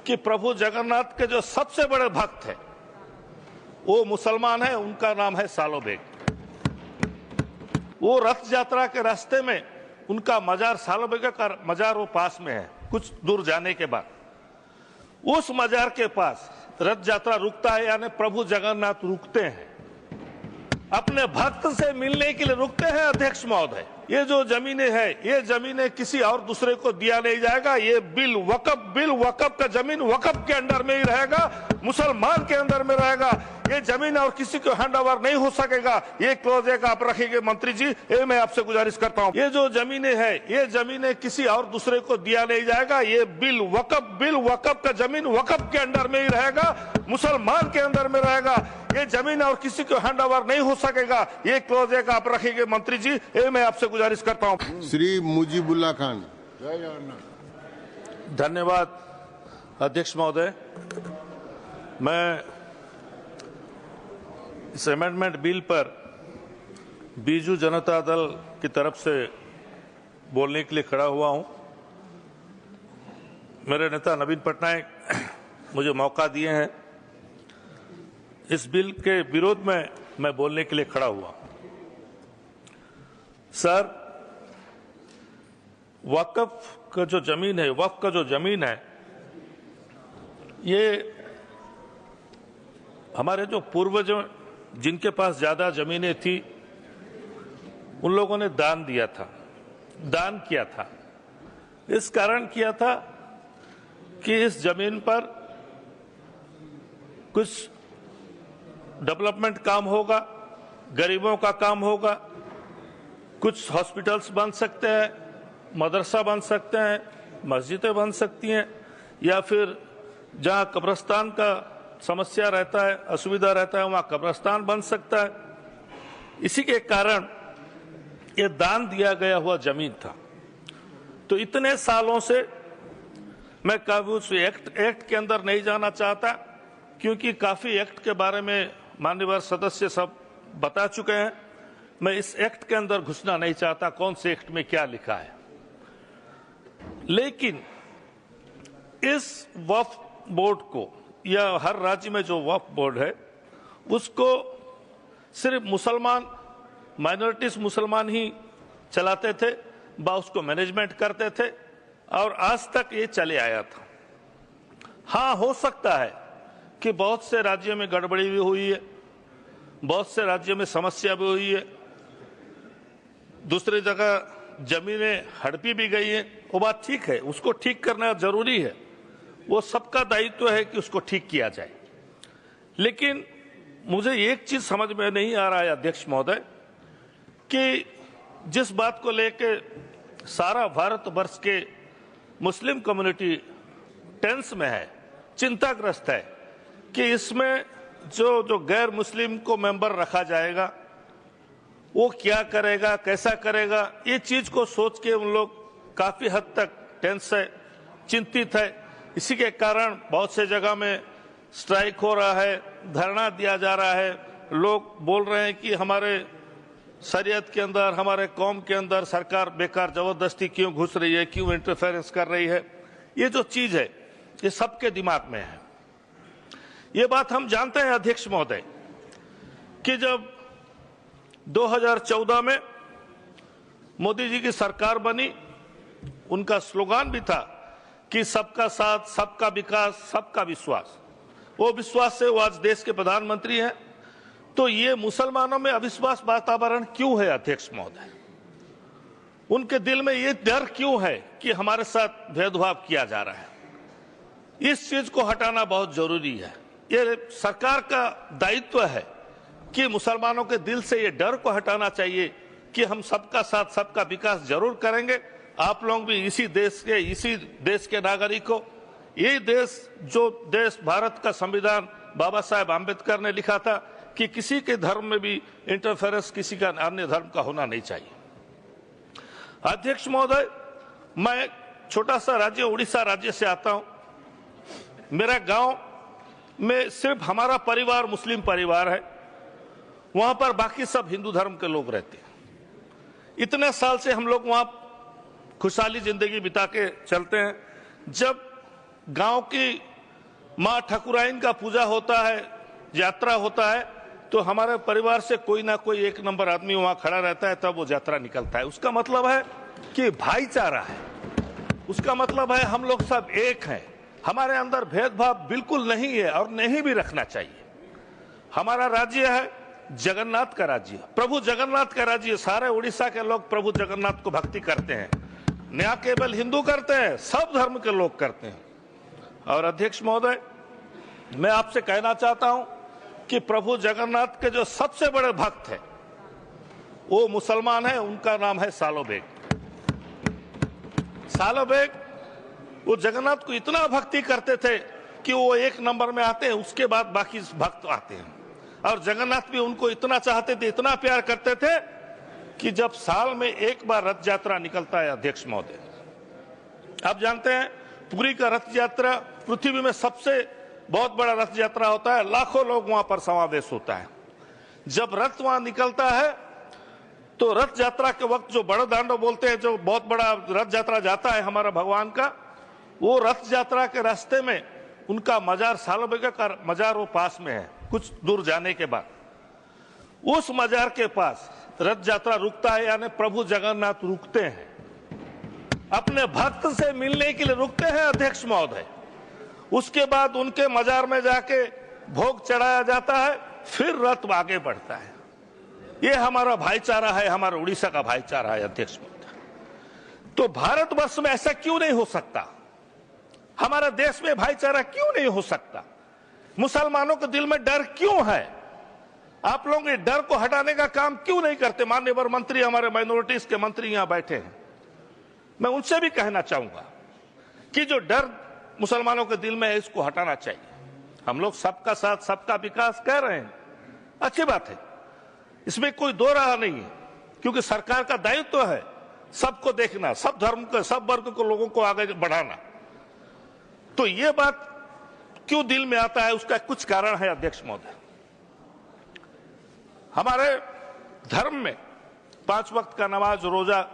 कि प्रभु जगन्नाथ के जो सबसे बड़े भक्त हैं वो मुसलमान है, उनका नाम है सालो बेग। वो रथ यात्रा के रास्ते में उनका मजार, सालो बेग का मजार वो पास में है, कुछ दूर जाने के बाद उस मजार के पास रथ यात्रा रुकता है, यानी प्रभु जगन्नाथ रुकते हैं, अपने भक्त से मिलने के लिए रुकते हैं। अध्यक्ष महोदय, ये जो जमीनें है, ये जमीनें किसी और दूसरे को दिया नहीं जाएगा। ये बिल वकफ का जमीन वकफ के अंडर में ही रहेगा, मुसलमान के अंदर में रहेगा। ये जमीन और किसी को हैंड ओवर नहीं हो सकेगा। ये क्लोज एक आप रखिए मंत्री जी, ये मैं आपसे गुजारिश करता हूँ। ये जो जमीनें है, ये जमीनें किसी और दूसरे को दिया नहीं जाएगा। ये बिल वकफ का जमीन वकफ के अंडर में ही रहेगा, मुसलमान के अंदर में रहेगा। ये जमीन और किसी को हैंड ओवर नहीं हो सकेगा। ये क्लोज एक आप रखिए मंत्री जी, ये मैं आपसे गुजारिश करता हूँ। श्री मुजीबुल्लाह खान। धन्यवाद अध्यक्ष महोदय। मैं इस अमेंडमेंट बिल पर बीजू जनता दल की तरफ से बोलने के लिए खड़ा हुआ हूं। मेरे नेता नवीन पटनायक मुझे मौका दिए हैं, इस बिल के विरोध में मैं बोलने के लिए खड़ा हुआ। सर, वक्फ का जो जमीन है, वक्फ का जो जमीन है, ये हमारे जो पूर्वजों जिनके पास ज्यादा जमीनें थी उन लोगों ने दान दिया था, दान किया था। इस कारण किया था कि इस जमीन पर कुछ डेवलपमेंट काम होगा, गरीबों का काम होगा, कुछ हॉस्पिटल्स बन सकते हैं, मदरसा बन सकते हैं, मस्जिदें बन सकती हैं, या फिर जहां कब्रिस्तान का समस्या रहता है, असुविधा रहता है, वहां कब्रिस्तान बन सकता है। इसी के कारण ये दान दिया गया हुआ जमीन था। तो इतने सालों से मैं कभी उस एक्ट के अंदर नहीं जाना चाहता, क्योंकि काफी एक्ट के बारे में माननीय सदस्य सब बता चुके हैं। मैं इस एक्ट के अंदर घुसना नहीं चाहता, कौन से एक्ट में क्या लिखा है। लेकिन इस वक्फ बोर्ड को, या हर राज्य में जो वक्फ बोर्ड है, उसको सिर्फ मुसलमान, माइनॉरिटीज मुसलमान ही चलाते थे, उसको मैनेजमेंट करते थे, और आज तक ये चले आया था। हाँ, हो सकता है कि बहुत से राज्यों में गड़बड़ी भी हुई है, बहुत से राज्यों में समस्या भी हुई है, दूसरी जगह जमीनें हड़पी भी गई है, वो बात ठीक है, उसको ठीक करना जरूरी है, वो सबका दायित्व है कि उसको ठीक किया जाए। लेकिन मुझे एक चीज समझ में नहीं आ रहा है अध्यक्ष महोदय, कि जिस बात को लेके सारा भारतवर्ष के मुस्लिम कम्युनिटी टेंस में है, चिंताग्रस्त है, कि इसमें जो गैर मुस्लिम को मेंबर रखा जाएगा वो क्या करेगा, कैसा करेगा, ये चीज को सोच के उन लोग काफी हद तक टेंस है, चिंतित है। इसी के कारण बहुत से जगह में स्ट्राइक हो रहा है, धरना दिया जा रहा है। लोग बोल रहे हैं कि हमारे शरीयत के अंदर, हमारे कौम के अंदर सरकार बेकार जबरदस्ती क्यों घुस रही है, क्यों इंटरफेरेंस कर रही है। ये जो चीज है ये सबके दिमाग में है। ये बात हम जानते हैं अध्यक्ष महोदय कि जब 2014 में मोदी जी की सरकार बनी, उनका स्लोगान भी था कि सबका साथ, सबका विकास, सबका विश्वास। वो विश्वास से वो आज देश के प्रधानमंत्री हैं। तो ये मुसलमानों में अविश्वास वातावरण क्यों है अध्यक्ष महोदय? उनके दिल में ये डर क्यों है कि हमारे साथ भेदभाव किया जा रहा है? इस चीज को हटाना बहुत जरूरी है। ये सरकार का दायित्व है कि मुसलमानों के दिल से ये डर को हटाना चाहिए कि हम सबका साथ, सबका विकास जरूर करेंगे। आप लोग भी इसी देश के नागरिक हो। यही देश, जो देश भारत का संविधान बाबा साहेब आम्बेडकर ने लिखा था कि किसी के धर्म में भी इंटरफेरेंस किसी का अन्य धर्म का होना नहीं चाहिए। अध्यक्ष महोदय, मैं छोटा सा राज्य उड़ीसा राज्य से आता हूं। मेरा गांव में सिर्फ हमारा परिवार मुस्लिम परिवार है, वहां पर बाकी सब हिंदू धर्म के लोग रहते हैं। इतने साल से हम लोग वहां खुशहाली जिंदगी बिता के चलते हैं। जब गांव की माँ ठकुराइन का पूजा होता है, यात्रा होता है, तो हमारे परिवार से कोई ना कोई एक नंबर आदमी वहां खड़ा रहता है, तब वो यात्रा निकलता है। उसका मतलब है कि भाईचारा है, उसका मतलब है हम लोग सब एक हैं, हमारे अंदर भेदभाव बिल्कुल नहीं है और नहीं भी रखना चाहिए। हमारा राज्य है जगन्नाथ का राज्य, प्रभु जगन्नाथ का राज्य। सारे उड़ीसा के लोग प्रभु जगन्नाथ को भक्ति करते हैं, न केवल हिंदू करते हैं, सब धर्म के लोग करते हैं। और अध्यक्ष महोदय, मैं आपसे कहना चाहता हूं कि प्रभु जगन्नाथ के जो सबसे बड़े भक्त हैं वो मुसलमान है, उनका नाम है सालो बेग। सालो बेग वो जगन्नाथ को इतना भक्ति करते थे कि वो एक नंबर में आते हैं, उसके बाद बाकी भक्त आते हैं। और जगन्नाथ भी उनको इतना चाहते थे, इतना प्यार करते थे कि जब साल में एक बार रथ यात्रा निकलता है अध्यक्ष महोदय, आप जानते हैं पुरी का रथ यात्रा पृथ्वी में सबसे बहुत बड़ा रथ यात्रा होता है, लाखों लोग वहां पर समावेश होता है। जब रथ वहां निकलता है तो रथ यात्रा के वक्त जो बड़ा दांडो बोलते हैं, जो बहुत बड़ा रथ यात्रा जाता है हमारा भगवान का, वो रथ यात्रा के रास्ते में उनका मजार सालो बेग का मजार वो पास में है, कुछ दूर जाने के बाद उस मजार के पास रथ यात्रा रुकता है, यानी प्रभु जगन्नाथ रुकते हैं, अपने भक्त से मिलने के लिए रुकते हैं अध्यक्ष महोदय। उसके बाद उनके मजार में जाके भोग चढ़ाया जाता है, फिर रथ आगे बढ़ता है। ये हमारा भाईचारा है, हमारा उड़ीसा का भाईचारा है अध्यक्ष महोदय। तो भारतवर्ष में ऐसा क्यों नहीं हो सकता? हमारा देश में भाईचारा क्यों नहीं हो सकता? मुसलमानों के दिल में डर क्यों है? आप लोग इस डर को हटाने का काम क्यों नहीं करते? माननीय मंत्री, हमारे माइनॉरिटीज के मंत्री यहां बैठे हैं, मैं उनसे भी कहना चाहूंगा कि जो डर मुसलमानों के दिल में है, इसको हटाना चाहिए। हम लोग सबका साथ सबका विकास कह रहे हैं, अच्छी बात है, इसमें कोई दो राह नहीं है, क्योंकि सरकार का दायित्व है सबको देखना, सब धर्म के सब वर्ग को लोगों को आगे बढ़ाना। तो ये बात क्यों दिल में आता है, उसका कुछ कारण है अध्यक्ष महोदय। हमारे धर्म में 5 वक्त का नमाज रोजा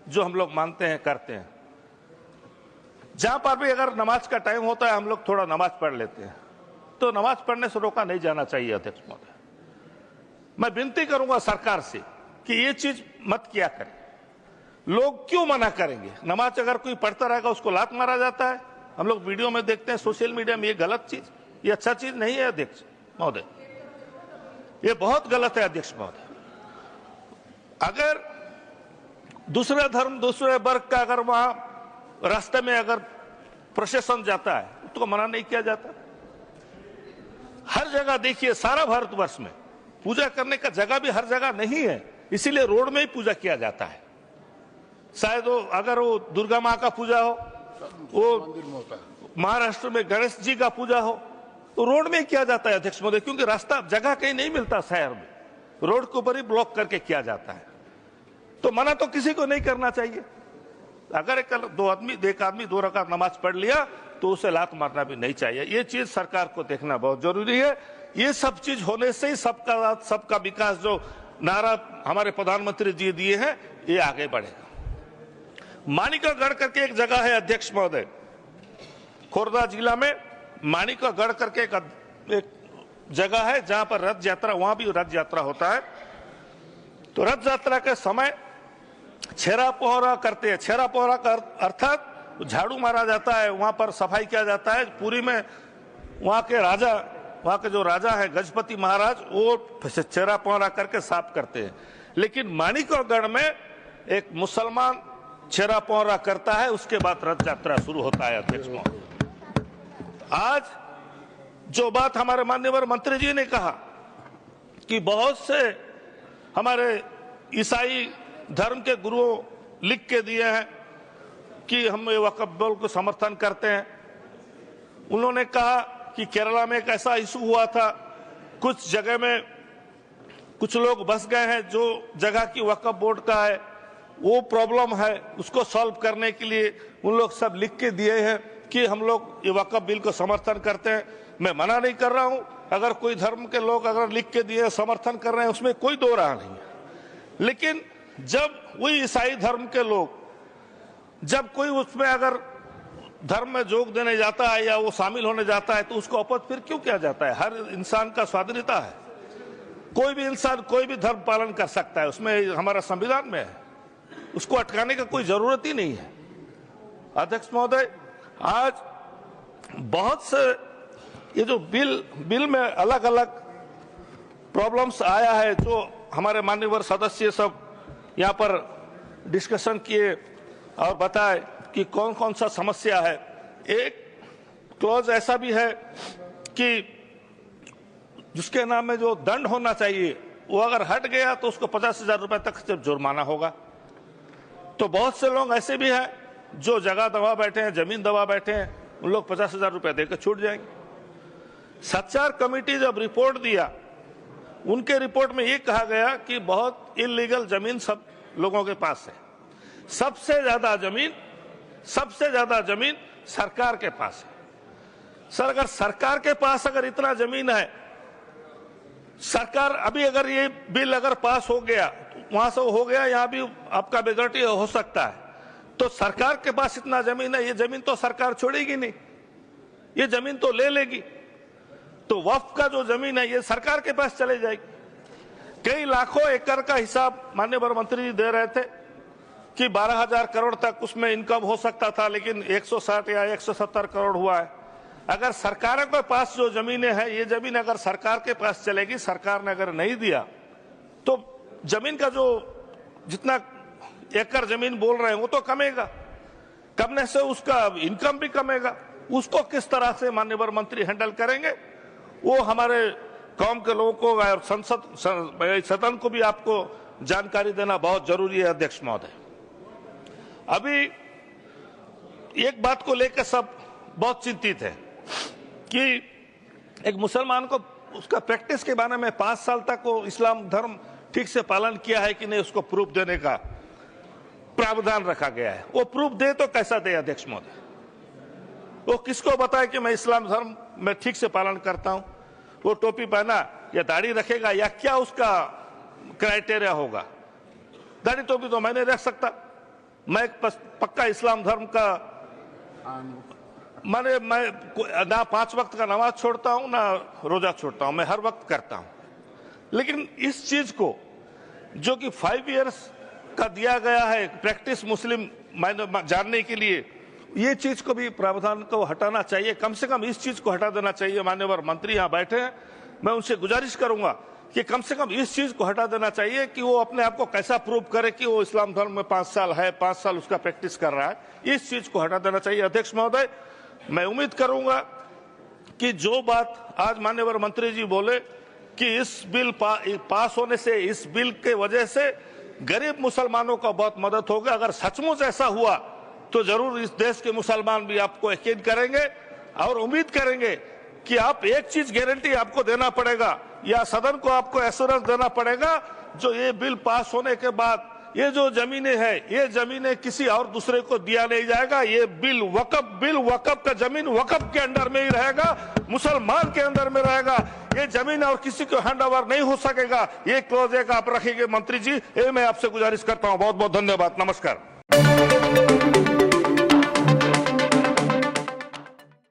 जो हम लोग मानते हैं, करते हैं, जहां पर भी अगर नमाज का टाइम होता है हम लोग थोड़ा नमाज पढ़ लेते हैं, तो नमाज पढ़ने से रोका नहीं जाना चाहिए अध्यक्ष महोदय। मैं विनती करूंगा सरकार से कि ये चीज मत किया करें। लोग क्यों मना करेंगे? नमाज अगर कोई पढ़ता रहेगा उसको लात मारा जाता है, हम लोग वीडियो में देखते हैं, सोशल मीडिया में। ये गलत चीज, ये अच्छा चीज नहीं है अध्यक्ष महोदय, ये बहुत गलत है अध्यक्ष महोदय। अगर दूसरे धर्म दूसरे वर्ग का अगर वहां रास्ते में अगर प्रोसेशन जाता है तो मना नहीं किया जाता। हर जगह देखिए, सारा भारतवर्ष में पूजा करने का जगह भी हर जगह नहीं है, इसीलिए रोड में ही पूजा किया जाता है। शायद वो अगर वो दुर्गा माँ का पूजा हो, वो महाराष्ट्र में गणेश जी का पूजा हो, तो रोड में ही किया जाता है अध्यक्ष महोदय, क्योंकि रास्ता जगह कहीं नहीं मिलता शहर में, रोड के ऊपर ही ब्लॉक करके किया जाता है। तो मना तो किसी को नहीं करना चाहिए। अगर एक आदमी 2 रकात नमाज पढ़ लिया तो उसे लात मारना भी नहीं चाहिए। ये चीज सरकार को देखना बहुत जरूरी है। ये सब चीज होने से ही सबका साथ सबका विकास जो नारा हमारे प्रधानमंत्री जी दिए हैं, ये आगे बढ़ेगा। माणिकागढ़ करके एक जगह है अध्यक्ष महोदय, खोर्धा जिला में माणिकागढ़ करके एक जगह है जहां पर रथ यात्रा, वहां भी रथ यात्रा होता है। तो रथ यात्रा के समय छेरा पोहरा करते हैं। छेरा पोहरा का अर्थात झाड़ू मारा जाता है, वहां पर सफाई किया जाता है। पूरी में वहां के जो राजा है गजपति महाराज, वो छेरा पोहरा करके साफ करते हैं। लेकिन माणिकगढ़ में एक मुसलमान छेरा पोहरा करता है, उसके बाद रथ यात्रा शुरू होता है अध्यक्ष महोदय। आज जो बात हमारे माननीय मंत्री जी ने कहा कि बहुत से हमारे ईसाई धर्म के गुरुओं लिख के दिए हैं कि हम वक्फ बोर्ड को समर्थन करते हैं। उन्होंने कहा कि केरला में एक ऐसा इशू हुआ था, कुछ जगह में कुछ लोग बस गए हैं, जो जगह की वक्फ बोर्ड का है वो प्रॉब्लम है, उसको सॉल्व करने के लिए उन लोग सब लिख के दिए हैं कि हम लोग ये वक्फ बिल को समर्थन करते हैं। मैं मना नहीं कर रहा हूं, अगर कोई धर्म के लोग अगर लिख के दिए समर्थन कर रहे हैं, उसमें कोई दो राह नहीं है। लेकिन जब वही ईसाई धर्म के लोग जब कोई उसमें अगर धर्म में जोग देने जाता है या वो शामिल होने जाता है तो उसको अपराध फिर क्यों किया जाता है? हर इंसान का स्वाधीनता है, कोई भी इंसान कोई भी धर्म पालन कर सकता है, उसमें हमारा संविधान में है, उसको अटकाने का कोई जरूरत ही नहीं है। अध्यक्ष महोदय, आज बहुत से ये जो बिल में अलग अलग प्रॉब्लम्स आया है, जो हमारे माननीय सदस्य सब यहाँ पर डिस्कशन किए और बताए कि कौन कौन सा समस्या है। एक क्लॉज ऐसा भी है कि जिसके नाम में जो दंड होना चाहिए वो अगर हट गया तो उसको 50,000 रुपए तक सिर्फ जुर्माना होगा। तो बहुत से लोग ऐसे भी हैं जो जगह दबा बैठे हैं, जमीन दबा बैठे हैं, उन लोग 50,000 रुपए देकर छूट जाएंगे। सच्चार कमेटी जब रिपोर्ट दिया, उनके रिपोर्ट में ये कहा गया कि बहुत इलीगल जमीन सब लोगों के पास है। सबसे ज्यादा जमीन सरकार के पास है। सर, अगर सरकार के पास अगर इतना जमीन है, सरकार अभी अगर ये बिल अगर पास हो गया, वहां से हो गया, यहाँ भी आपका मेजॉरिटी हो सकता है, तो सरकार के पास इतना जमीन है, ये जमीन तो सरकार छोड़ेगी नहीं, ये जमीन तो ले लेगी। तो वक्फ का जो जमीन है ये सरकार के पास चले जाएगी। कई लाखों एकड़ का हिसाब माननीय मंत्री जी दे रहे थे कि 12,000 करोड़ तक उसमें इनकम हो सकता था, लेकिन 160 या 170 करोड़ हुआ है। अगर सरकारों के पास जो जमीनें हैं, ये जमीन अगर सरकार के पास चलेगी, सरकार ने अगर नहीं दिया तो जमीन का जो जितना एकड़ जमीन बोल रहे हैं वो तो कमेगा, कमने से उसका इनकम भी कमेगा। उसको किस तरह से माननीय मंत्री हैंडल करेंगे, वो हमारे कौम के लोगों को और सदन को भी आपको जानकारी देना बहुत जरूरी है। अध्यक्ष महोदय, अभी एक बात को लेकर सब बहुत चिंतित है कि एक मुसलमान को उसका प्रैक्टिस के बारे में 5 साल तक वो इस्लाम धर्म ठीक से पालन किया है कि नहीं, उसको प्रूफ देने का प्रावधान रखा गया है। वो प्रूफ दे तो कैसा दे अध्यक्ष महोदय? वो किसको बताए कि मैं इस्लाम धर्म में ठीक से पालन करता हूं? वो टोपी पहना या दाढ़ी रखेगा या क्या उसका क्राइटेरिया होगा? दाढ़ी टोपी तो मैं नहीं रख सकता, मैं पक्का इस्लाम धर्म का मैं ना 5 वक्त का नमाज छोड़ता हूं ना रोजा छोड़ता हूं, मैं हर वक्त करता हूं। लेकिन इस चीज को जो कि 5 इयर्स का दिया गया है प्रैक्टिस मुस्लिम जानने के लिए, ये चीज को भी प्रावधान को हटाना चाहिए। कम से कम इस चीज को हटा देना चाहिए। माननीय मंत्री यहाँ बैठे हैं, मैं उनसे गुजारिश करूंगा कि कम से कम इस चीज को हटा देना चाहिए कि वो अपने आप को कैसा प्रूव करे कि वो इस्लाम धर्म में 5 साल है, 5 साल उसका प्रैक्टिस कर रहा है। इस चीज को हटा देना चाहिए। अध्यक्ष महोदय, मैं उम्मीद करूंगा कि जो बात आज माननीय मंत्री जी बोले कि इस बिल पास होने से, इस बिल के वजह से गरीब मुसलमानों का बहुत मदद होगा। अगर सचमुच ऐसा हुआ तो जरूर इस देश के मुसलमान भी आपको यकीन करेंगे और उम्मीद करेंगे कि आप एक चीज गारंटी आपको देना पड़ेगा या सदन को आपको एश्योरेंस देना पड़ेगा, जो ये बिल पास होने के बाद ये जो जमीनें हैं, ये जमीनें किसी और दूसरे को दिया नहीं जाएगा। ये बिल वक़्फ़ का जमीन वक़्फ़ के अंडर में ही रहेगा, मुसलमान के अंदर में रहेगा। ये जमीन और किसी को हैंड ओवर नहीं हो सकेगा। ये क्लॉज एक आप रखेंगे मंत्री जी, ये मैं आपसे गुजारिश करता हूं। बहुत बहुत धन्यवाद। नमस्कार।